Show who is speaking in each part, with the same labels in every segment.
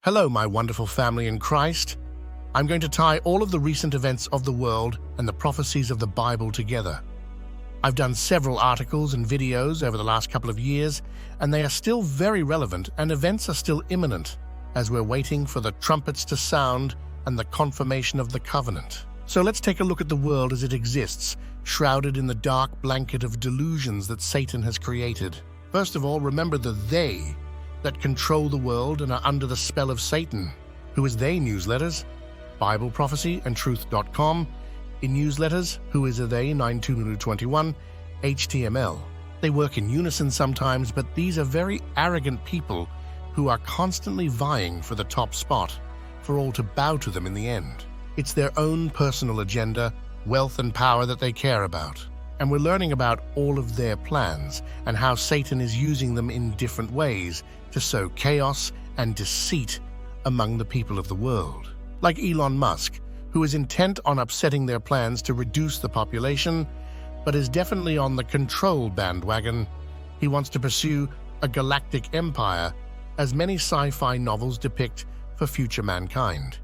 Speaker 1: Hello, my wonderful family in Christ. I'm going to tie all of the recent events of the world and the prophecies of the Bible together. I've done several articles and videos over the last couple of years, and they are still very relevant, and events are still imminent as we're waiting for the trumpets to sound and the confirmation of the covenant. So let's take a look at the world as it exists, shrouded in the dark blanket of delusions that Satan has created. First of all, remember the they that control the world and are under the spell of Satan. Who is they newsletters? Bible Prophecy and Truth.com. In newsletters, Who is a they 92221, HTML. They work in unison sometimes, but these are very arrogant people who are constantly vying for the top spot, for all to bow to them in the end. It's their own personal agenda, wealth and power that they care about. And we're learning about all of their plans and how Satan is using them in different ways to sow chaos and deceit among the people of the world. Like Elon Musk, who is intent on upsetting their plans to reduce the population, but is definitely on the control bandwagon. He wants to pursue a galactic empire, as many sci-fi novels depict, for future mankind.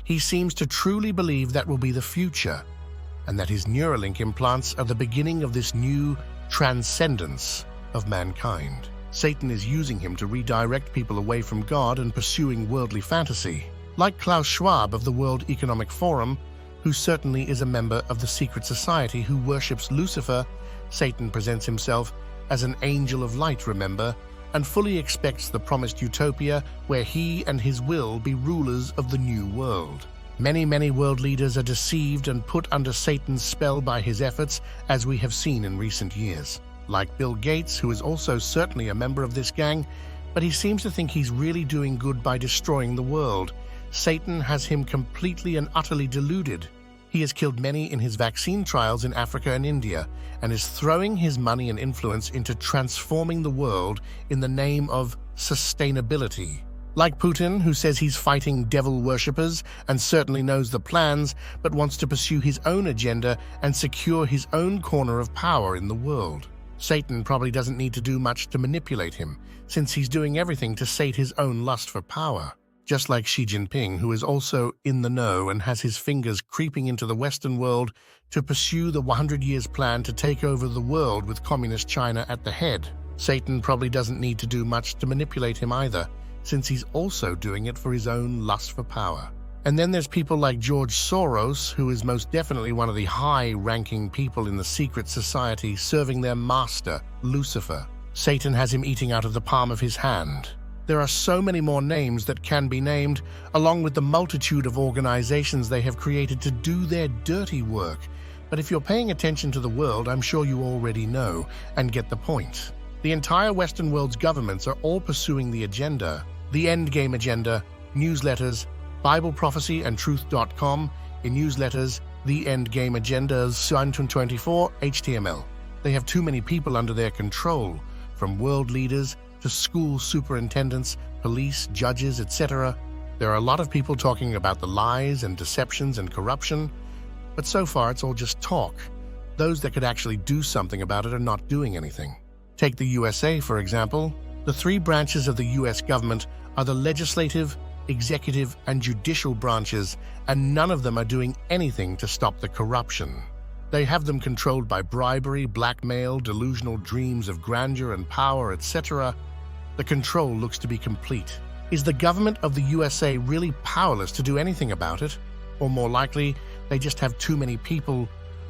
Speaker 1: He seems to truly believe that will be the future, and that his Neuralink implants are the beginning of this new transcendence of mankind. Satan is using him to redirect people away from God and pursuing worldly fantasy. Like Klaus Schwab of the World Economic Forum, who certainly is a member of the secret society who worships Lucifer, Satan presents himself as an angel of light, remember, and fully expects the promised utopia where he and his will be rulers of the new world. Many world leaders are deceived and put under Satan's spell by his efforts, as we have seen in recent years. Like Bill Gates, who is also certainly a member of this gang, but he seems to think he's really doing good by destroying the world. Satan has him completely and utterly deluded. He has killed many in his vaccine trials in Africa and India, and is throwing his money and influence into transforming the world in the name of sustainability. Like Putin, who says he's fighting devil worshippers and certainly knows the plans, but wants to pursue his own agenda and secure his own corner of power in the world. Satan probably doesn't need to do much to manipulate him, since he's doing everything to sate his own lust for power. Just like Xi Jinping, who is also in the know and has his fingers creeping into the Western world to pursue the 100 years plan to take over the world with communist China at the head. Satan probably doesn't need to do much to manipulate him either, since he's also doing it for his own lust for power. And then there's people like George Soros, who is most definitely one of the high-ranking people in the secret society serving their master, Lucifer. Satan has him eating out of the palm of his hand. There are so many more names that can be named, along with the multitude of organizations they have created to do their dirty work. But if you're paying attention to the world, I'm sure you already know and get the point. The entire Western world's governments are all pursuing the agenda, the endgame agenda, newsletters, Bible Prophecy and Truth.com, in newsletters, the endgame agendas 924, HTML. They have too many people under their control, from world leaders to school superintendents, police, judges, etc. There are a lot of people talking about the lies and deceptions and corruption, but so far it's all just talk. Those that could actually do something about it are not doing anything. Take the USA, for example. The three branches of the US government are the legislative, executive, and judicial branches, and none of them are doing anything to stop the corruption. They have them controlled by bribery, blackmail, delusional dreams of grandeur and power, etc. The control looks to be complete. Is the government of the USA really powerless to do anything about it? Or more likely, they just have too many people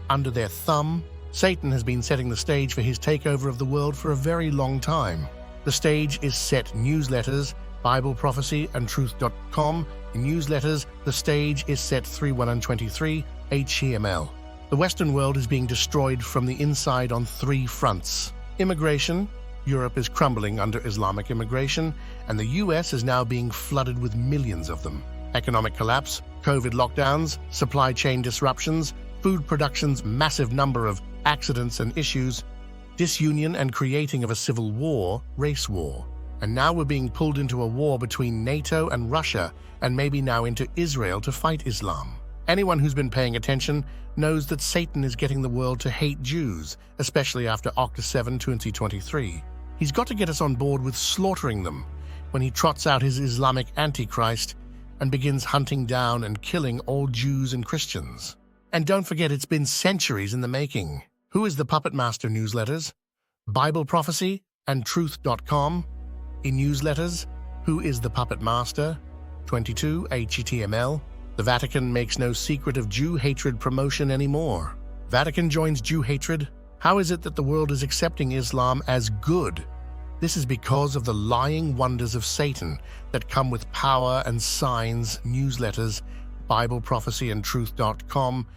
Speaker 1: under their thumb? Satan has been setting the stage for his takeover of the world for a very long time. The stage is set. Newsletters, Bible Prophecy and Truth.com. In newsletters, the stage is set 3123, HTML. The Western world is being destroyed from the inside on three fronts. Immigration. Europe is crumbling under Islamic immigration, and the US is now being flooded with millions of them. Economic collapse, COVID lockdowns, supply chain disruptions, food production's massive number of accidents and issues, disunion and creating of a civil war, race war. And now we're being pulled into a war between NATO and Russia, and maybe now into Israel to fight Islam. Anyone who's been paying attention knows that Satan is getting the world to hate Jews, especially after October 7, 2023. He's got to get us on board with slaughtering them, when he trots out his Islamic Antichrist and begins hunting down and killing all Jews and Christians. And don't forget, it's been centuries in the making. Who is the Puppet Master newsletters? Bible Prophecy and Truth.com. In newsletters, Who is the Puppet Master? 22 HTML. The Vatican makes no secret of Jew hatred promotion anymore. Vatican joins Jew hatred? How is it that the world is accepting Islam as good? This is because of the lying wonders of Satan that come with power and signs. Newsletters, Bible Prophecy and Truth.com.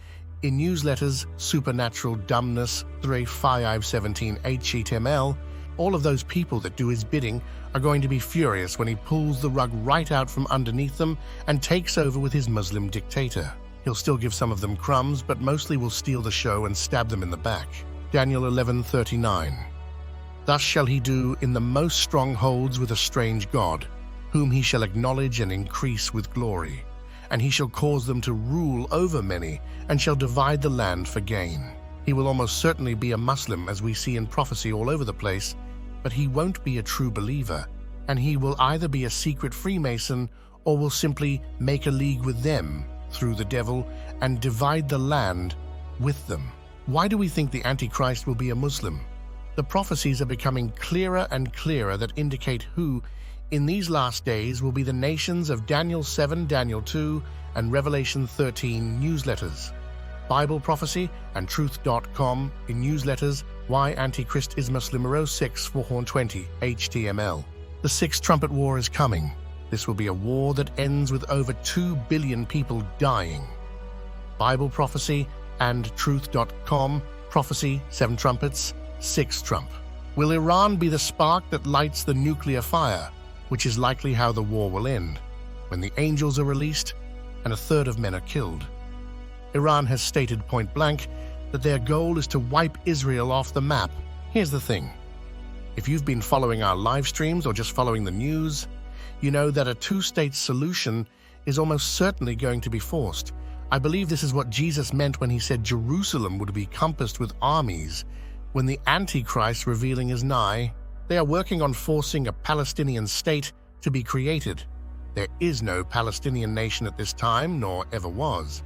Speaker 1: In newsletters, Supernatural Dumbness 3517 HTML. All of those people that do his bidding are going to be furious when he pulls the rug right out from underneath them and takes over with his Muslim dictator. He'll still give some of them crumbs, but mostly will steal the show and stab them in the back. Daniel 11:39. Thus shall he do in the most strongholds with a strange god, whom he shall acknowledge and increase with glory. And he shall cause them to rule over many, and shall divide the land for gain. He will almost certainly be a Muslim, as we see in prophecy all over the place, but he won't be a true believer, and he will either be a secret Freemason or will simply make a league with them through the devil and divide the land with them. Why do we think the Antichrist will be a Muslim? The prophecies are becoming clearer and clearer that indicate who, in these last days, will be the nations of Daniel 7, Daniel 2, and Revelation 13 newsletters. Bible Prophecy and Truth.com. In newsletters, Why Antichrist is Muslim 06 420 HTML. The Sixth Trumpet War is coming. This will be a war that ends with over 2 billion people dying. Bible Prophecy and Truth.com. Prophecy, 7 trumpets, 6 Trump. Will Iran be the spark that lights the nuclear fire, which is likely how the war will end, when the angels are released and a third of men are killed? Iran has stated point blank that their goal is to wipe Israel off the map. Here's the thing. If you've been following our live streams or just following the news, you know that a two-state solution is almost certainly going to be forced. I believe this is what Jesus meant when he said Jerusalem would be compassed with armies when the Antichrist revealing is nigh. They are working on forcing a Palestinian state to be created. There is no Palestinian nation at this time, nor ever was.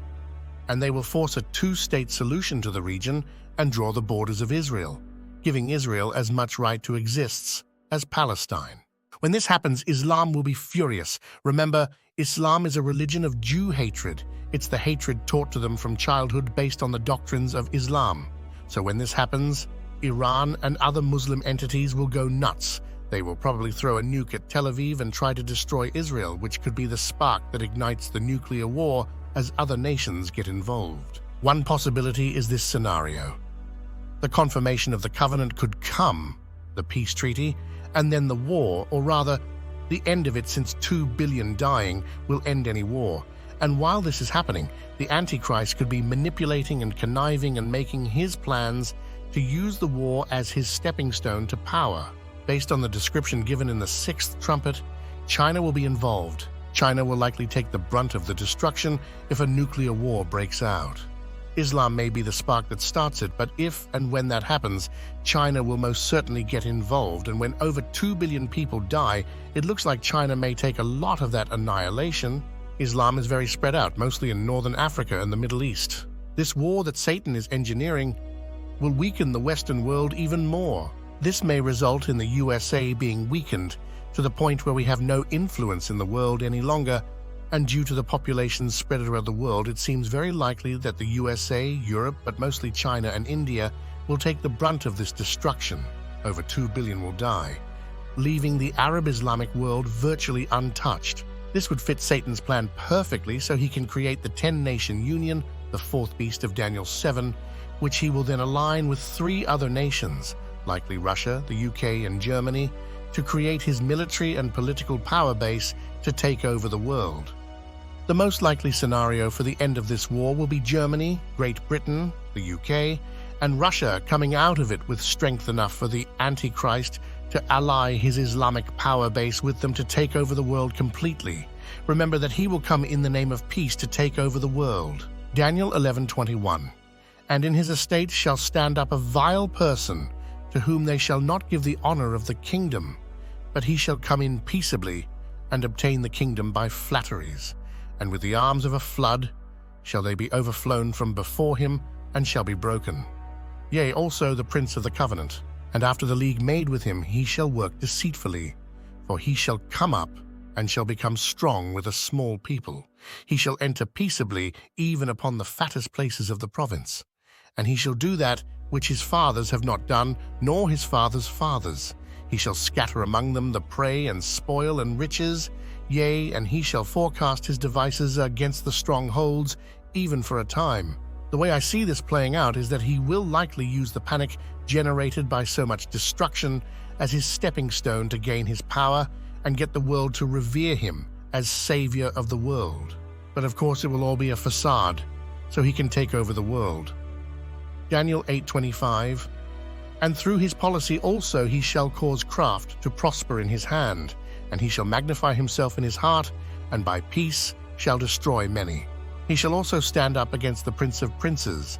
Speaker 1: And they will force a two-state solution to the region and draw the borders of Israel, giving Israel as much right to exist as Palestine. When this happens, Islam will be furious. Remember, Islam is a religion of Jew hatred. It's the hatred taught to them from childhood based on the doctrines of Islam. So when this happens, Iran and other Muslim entities will go nuts. They will probably throw a nuke at Tel Aviv and try to destroy Israel, which could be the spark that ignites the nuclear war as other nations get involved. One possibility is this scenario. The confirmation of the covenant could come, the peace treaty, and then the war, or rather, the end of it, since 2 billion dying will end any war. And while this is happening, the Antichrist could be manipulating and conniving and making his plans to use the war as his stepping stone to power. Based on the description given in the 6th trumpet, China will be involved. China will likely take the brunt of the destruction if a nuclear war breaks out. Islam may be the spark that starts it, but if and when that happens, China will most certainly get involved, and when over 2 billion people die, it looks like China may take a lot of that annihilation. Islam is very spread out, mostly in northern Africa and the Middle East. This war that Satan is engineering will weaken the Western world even more. This may result in the USA being weakened to the point where we have no influence in the world any longer, and due to the population spread around the world, it seems very likely that the USA, Europe, but mostly China and India will take the brunt of this destruction. Over 2 billion will die, leaving the Arab Islamic world virtually untouched. This would fit Satan's plan perfectly, so he can create the 10-nation union, the fourth beast of Daniel 7, which he will then align with 3 other nations, likely Russia, the UK, and Germany, to create his military and political power base to take over the world. The most likely scenario for the end of this war will be Germany, Great Britain, the UK, and Russia coming out of it with strength enough for the Antichrist to ally his Islamic power base with them to take over the world completely. Remember that he will come in the name of peace to take over the world. Daniel 11:21. And in his estate shall stand up a vile person, to whom they shall not give the honor of the kingdom, But he shall come in peaceably, and obtain the kingdom by flatteries. And with the arms of a flood shall they be overflown from before him, and shall be broken. Yea, also the prince of the covenant. And after the league made with him, he shall work deceitfully. For he shall come up, and shall become strong with a small people. He shall enter peaceably even upon the fattest places of the province. And he shall do that which his fathers have not done, nor his fathers' fathers. He shall scatter among them the prey and spoil and riches. Yea, and he shall forecast his devices against the strongholds, even for a time. The way I see this playing out is that he will likely use the panic generated by so much destruction as his stepping stone to gain his power and get the world to revere him as savior of the world. But of course it will all be a facade, so he can take over the world. Daniel 8:25, and through his policy also he shall cause craft to prosper in his hand, and he shall magnify himself in his heart, and by peace shall destroy many. He shall also stand up against the prince of princes,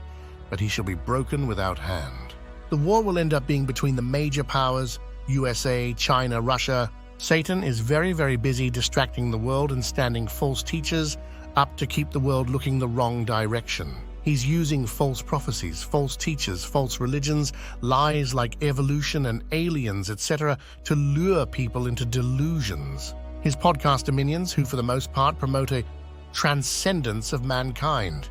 Speaker 1: but he shall be broken without hand. The war will end up being between the major powers, USA, China, Russia. Satan is very, very busy distracting the world and standing false teachers up to keep the world looking the wrong direction. He's using false prophecies, false teachers, false religions, lies like evolution and aliens, etc., to lure people into delusions. His podcaster minions, who for the most part promote a transcendence of mankind,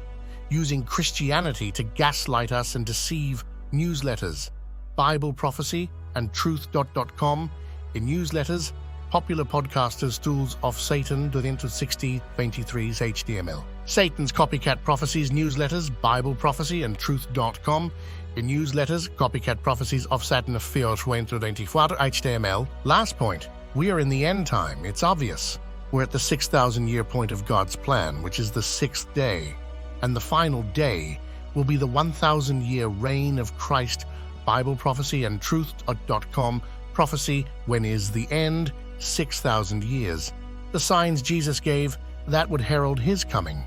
Speaker 1: using Christianity to gaslight us and deceive newsletters, Bible Prophecy and Truth.com. In newsletters, popular podcasters tools of Satan dentro 6023's HTML. Satan's copycat prophecies newsletters, Bible Prophecy and Truth.com. In newsletters, copycat prophecies of Satan 424 HTML. Last point, we are in the end time, it's obvious. We're at the 6,000-year point of God's plan, which is the 6th day. And the final day will be the 1,000-year reign of Christ, Bible Prophecy and Truth.com. Prophecy, when is the end? 6,000 years. The signs Jesus gave, that would herald his coming.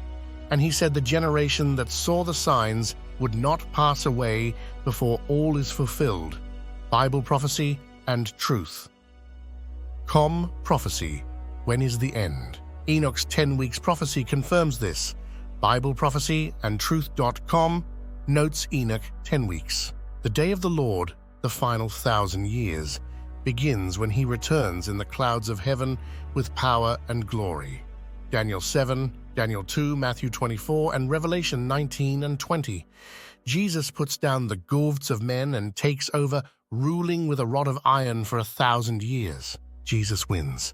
Speaker 1: And he said the generation that saw the signs would not pass away before all is fulfilled. Bible Prophecy and Truth. Prophecy, when is the end? Enoch's 10 weeks prophecy confirms this. Bible Prophecy and Truth.com notes Enoch 10 weeks. The day of the Lord, the final 1,000 years, begins when he returns in the clouds of heaven with power and glory. Daniel 7, Daniel 2, Matthew 24, and Revelation 19 and 20. Jesus puts down the gouvs of men and takes over, ruling with a rod of iron for 1,000 years. Jesus wins.